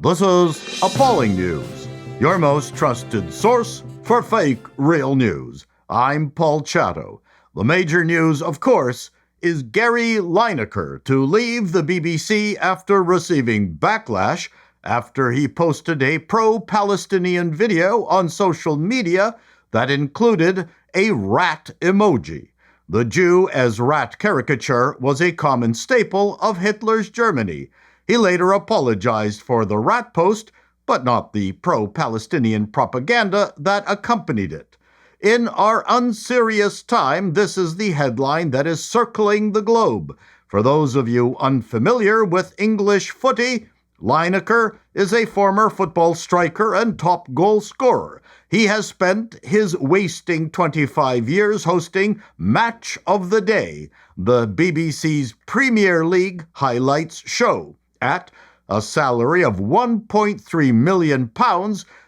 This is Appalling News, your most trusted source for fake real news. I'm Paul Chatto. The major news, of course, is Gary Lineker to leave the BBC after receiving backlash after he posted a pro-Palestinian video on social media that included a rat emoji. The Jew as rat caricature was a common staple of Hitler's Germany. He later apologized for the rat post, but not the pro-Palestinian propaganda that accompanied it. In our unserious time, this is the headline that is circling the globe. For those of you unfamiliar with English footy, Lineker is a former football striker and top goal scorer. He has spent his wasting 25 years hosting Match of the Day, the BBC's Premier League highlights show. At a salary of £1.3 million,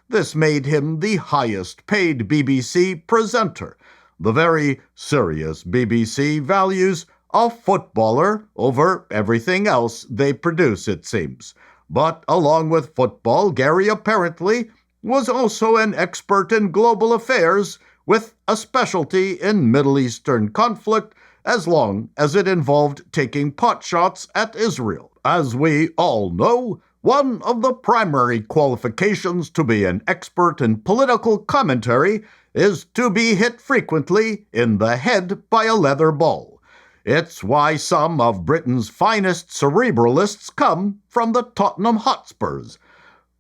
this made him the highest-paid BBC presenter. The very serious BBC values a footballer over everything else they produce, it seems. But along with football, Gary apparently was also an expert in global affairs with a specialty in Middle Eastern conflict as long as it involved taking potshots at Israel. As we all know, one of the primary qualifications to be an expert in political commentary is to be hit frequently in the head by a leather ball. It's why some of Britain's finest cerebralists come from the Tottenham Hotspurs.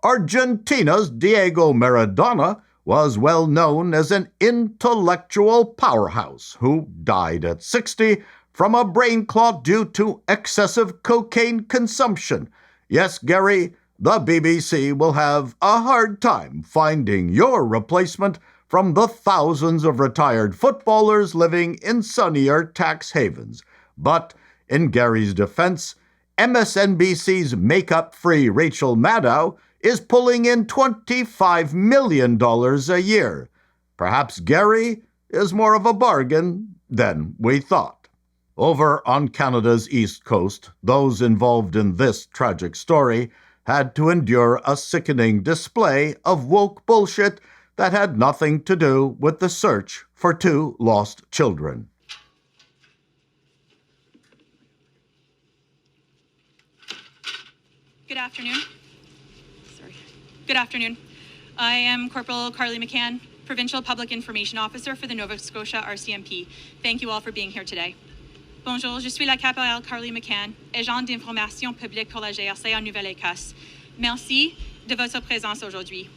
Argentina's Diego Maradona was well known as an intellectual powerhouse who died at 60 from a brain clot due to excessive cocaine consumption. Yes, Gary, the BBC will have a hard time finding your replacement from the thousands of retired footballers living in sunnier tax havens. But in Gary's defense, MSNBC's makeup-free Rachel Maddow is pulling in $25 million a year. Perhaps Gary is more of a bargain than we thought. Over on Canada's East Coast, those involved in this tragic story had to endure a sickening display of woke bullshit that had nothing to do with the search for two lost children. Good afternoon. Good afternoon. I am Corporal Carly McCann, Provincial Public Information Officer for the Nova Scotia RCMP. Thank you all for being here today. Bonjour, je suis la caporale Carly McCann, agent d'information publique pour la GRC en Nouvelle-Écosse. Merci de votre présence aujourd'hui.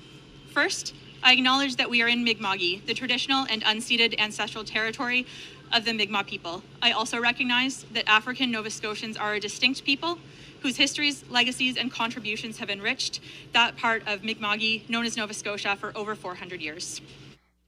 First, I acknowledge that we are in Mi'kma'ki, the traditional and unceded ancestral territory of the Mi'kmaq people. I also recognize that African Nova Scotians are a distinct people whose histories, legacies, and contributions have enriched that part of Mi'kma'ki known as Nova Scotia for over 400 years.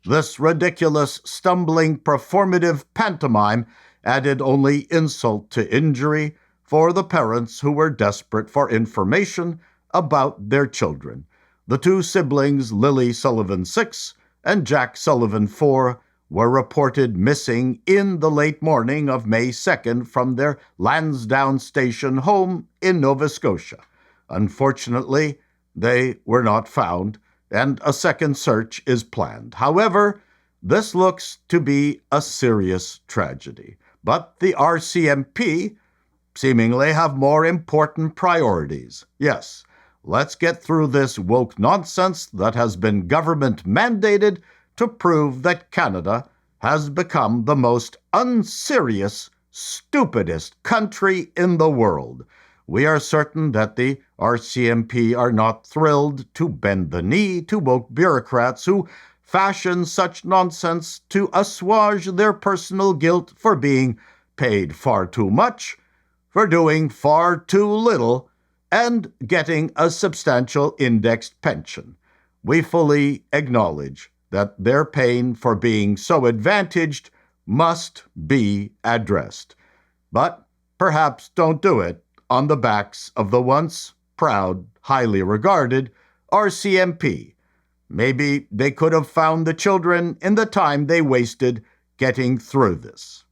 This ridiculous, stumbling, performative pantomime added only insult to injury for the parents who were desperate for information about their children. The two siblings, Lily Sullivan 6 and Jack Sullivan 4, were reported missing in the late morning of May 2nd from their Lansdowne Station home in Nova Scotia. Unfortunately, they were not found, and a second search is planned. However, this looks to be a serious tragedy. But the RCMP seemingly have more important priorities. Yes, let's get through this woke nonsense that has been government-mandated to prove that Canada has become the most unserious, stupidest country in the world. We are certain that the RCMP are not thrilled to bend the knee to woke bureaucrats who fashion such nonsense to assuage their personal guilt for being paid far too much, for doing far too little, and getting a substantial indexed pension. We fully acknowledge that their pain for being so advantaged must be addressed. But perhaps don't do it on the backs of the once proud, highly regarded RCMP. Maybe they could have found the children in the time they wasted getting through this.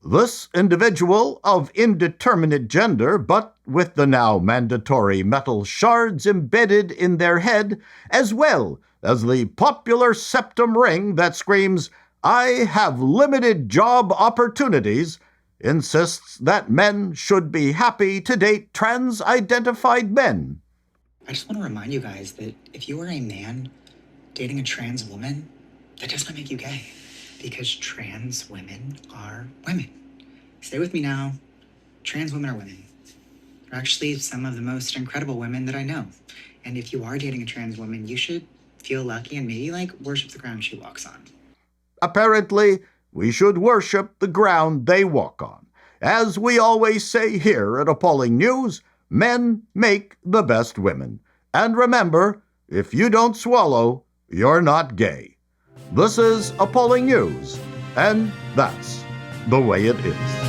This individual of indeterminate gender, but with the now mandatory metal shards embedded in their head, as well as the popular septum ring that screams, "I have limited job opportunities," insists that men should be happy to date trans-identified men. I just want to remind you guys that if you are a man dating a trans woman, that does not make you gay, because trans women are women. Stay with me now. Trans women are women. They're actually some of the most incredible women that I know. And if you are dating a trans woman, you should feel lucky and maybe worship the ground she walks on. Apparently, we should worship the ground they walk on. As we always say here at Appalling News, men make the best women. And remember, if you don't swallow, you're not gay. This is Appalling News, and that's the way it is.